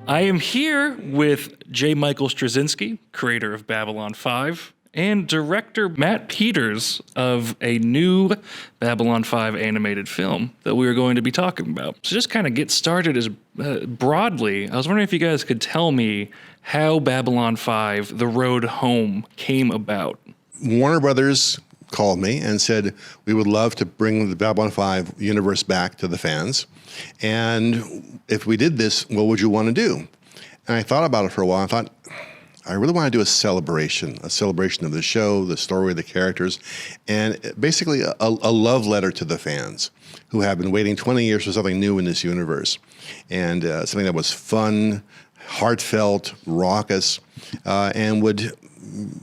I am here with J. Michael Straczynski, creator of Babylon 5, and director Matt Peters of a new Babylon 5 animated film that we are going to be talking about. So just kind of get started as broadly, I was wondering if you guys could tell me how Babylon 5, The Road Home, came about. Warner Brothers called me and said, we would love to bring the Babylon 5 universe back to the fans. And if we did this, what would you want to do? And I thought about it for a while. I thought, I really want to do a celebration of the show, the story, the characters, and basically a love letter to the fans who have been waiting 20 years for something new in this universe. And something that was fun, heartfelt, raucous, and would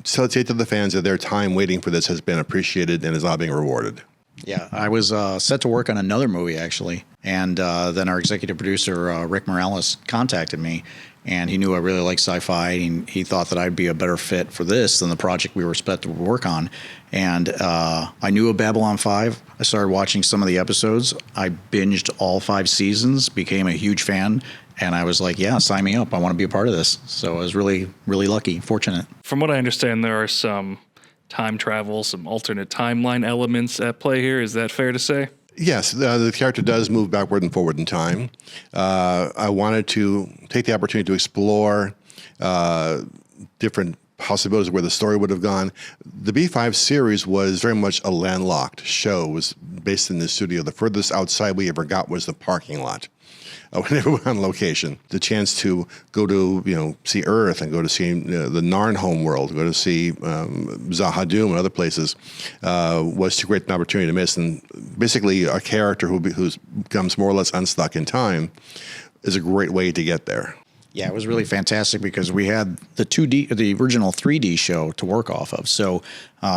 say to the fans that their time waiting for this has been appreciated and is now being rewarded. Yeah, I was set to work on another movie, actually. And then our executive producer, Rick Morales, contacted me. And he knew I really liked sci-fi. And he thought that I'd be a better fit for this than the project we were set to work on. And I knew of Babylon 5. I started watching some of the episodes. I binged all 5 seasons, became a huge fan. And I was like, yeah, sign me up. I want to be a part of this. So I was really, really lucky, fortunate. From what I understand, there are some time travel, some alternate timeline elements at play here. Is that fair to say? Yes, the character does move backward and forward in time. I wanted to take the opportunity to explore different possibilities where the story would have gone. The B5 series was very much a landlocked show. It was based in the studio. The furthest outside we ever got was the parking lot. Whenever we were on location, the chance to go to, see Earth and go to see the Narn home world, go to see Zahadum and other places was too great an opportunity to miss. And basically, a character who becomes more or less unstuck in time is a great way to get there. Yeah, it was really fantastic because we had the original 3D show to work off of. So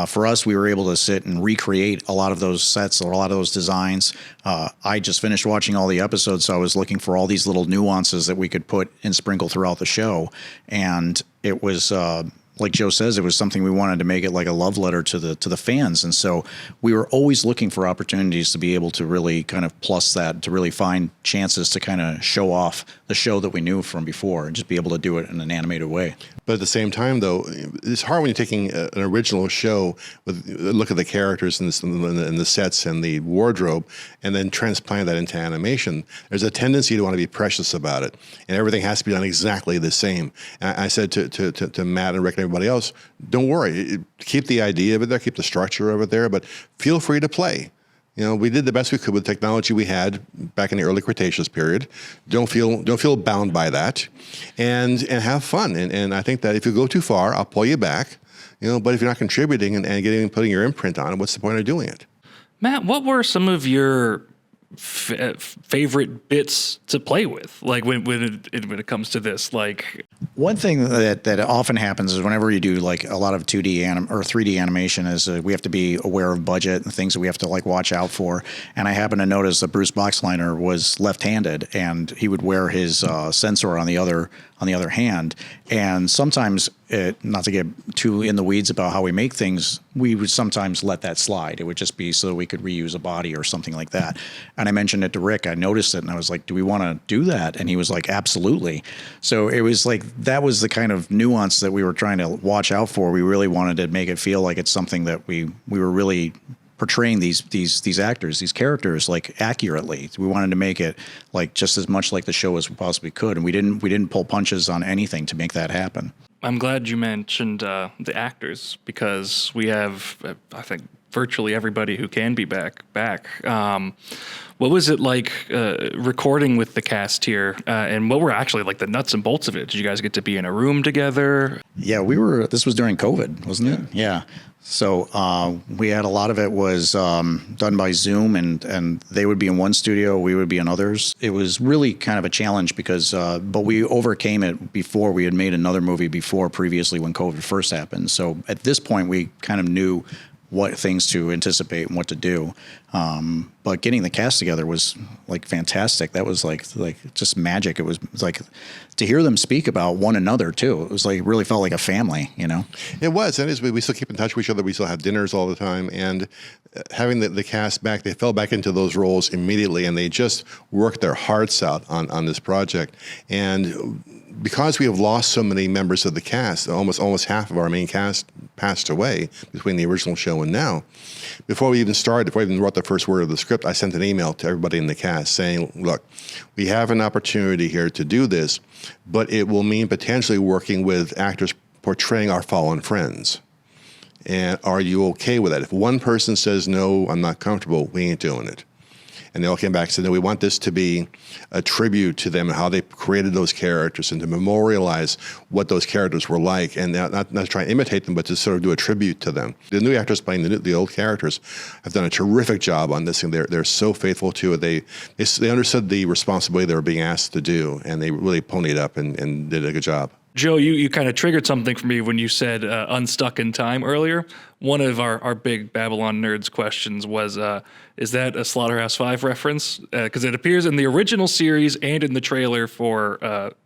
for us, we were able to sit and recreate a lot of those sets or a lot of those designs. I just finished watching all the episodes, so I was looking for all these little nuances that we could put and sprinkle throughout the show. And it was like Joe says, it was something we wanted to make it like a love letter to the fans. And so we were always looking for opportunities to be able to really kind of plus that, to really find chances to kind of show off the show that we knew from before and just be able to do it in an animated way. But at the same time, though, it's hard when you're taking an original show with look at the characters and the sets and the wardrobe and then transplant that into animation. There's a tendency to want to be precious about it, and everything has to be done exactly the same. And I said to Matt and Rick and everybody else, don't worry, keep the idea of it there, keep the structure of it there, but feel free to play. We did the best we could with the technology we had back in the early Cretaceous period. Don't feel bound by that, and have fun. And I think that if you go too far, I'll pull you back. But if you're not contributing and putting your imprint on it, what's the point of doing it? Matt, what were some of your favorite bits to play with, like when it comes to this? Like, one thing that often happens is whenever you do like a lot of 2D or 3D animation is we have to be aware of budget and things that we have to like watch out for. And I happen to notice that Bruce Boxleitner was left-handed, and he would wear his sensor on the other hand. And sometimes, not to get too in the weeds about how we make things, we would sometimes let that slide. It would just be so we could reuse a body or something like that. And I mentioned it to Rick. I noticed it, and I was like, do we want to do that? And he was like, absolutely. So it was like, that was the kind of nuance that we were trying to watch out for. We really wanted to make it feel like it's something that we were really portraying these actors, these characters, like accurately. We wanted to make it like just as much like the show as we possibly could, and we didn't pull punches on anything to make that happen. I'm glad you mentioned the actors, because we have, I think, virtually everybody who can be back. What was it like recording with the cast here, and what were actually like the nuts and bolts of it? Did you guys get to be in a room together? Yeah, this was during COVID, wasn't it? Yeah. So we had a lot of it was done by Zoom, and they would be in one studio, we would be in others. It was really kind of a challenge because, but we overcame it before. We had made another movie before previously when COVID first happened. So at this point, we kind of knew what things to anticipate and what to do. But getting the cast together was like fantastic. That was like just magic. It was like to hear them speak about one another too. It was like really felt like a family, you know. It was, and we still keep in touch with each other. We still have dinners all the time, and having the cast back, they fell back into those roles immediately, and they just worked their hearts out on this project. And because we have lost so many members of the cast, almost half of our main cast passed away between the original show and now. Before we even wrote the first word of the script, I sent an email to everybody in the cast saying, look, we have an opportunity here to do this, but it will mean potentially working with actors portraying our fallen friends. And are you okay with that? If one person says, no, I'm not comfortable, we ain't doing it. And they all came back and said, no, we want this to be a tribute to them and how they created those characters and to memorialize what those characters were like, and not to try and imitate them, but to sort of do a tribute to them. The new actors playing the old characters have done a terrific job on this, and they're so faithful to it. They understood the responsibility they were being asked to do, and they really ponied up and did a good job. Joe, you kind of triggered something for me when you said unstuck in time earlier. One of our big Babylon nerds questions was, is that a Slaughterhouse-5 reference? Because it appears in the original series and in the trailer for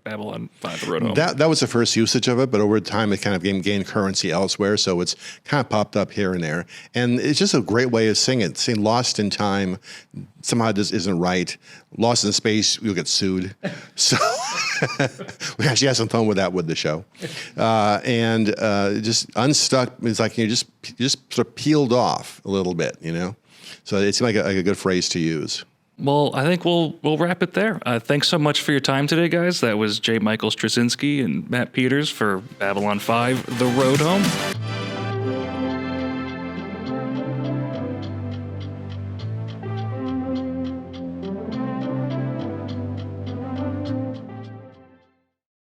Babylon 5: The Road Home. That was the first usage of it, but over time it kind of gained currency elsewhere, so it's kind of popped up here and there. And it's just a great way of saying it. Saying lost in time somehow just isn't right. Lost in space, you'll get sued. So we actually had some fun with that with the show. And just unstuck is like you just sort of peeled off a little bit, you know? So it seemed like a good phrase to use. Well, I think we'll wrap it there. Thanks so much for your time today, guys. That was J. Michael Straczynski and Matt Peters for Babylon 5: The Road Home.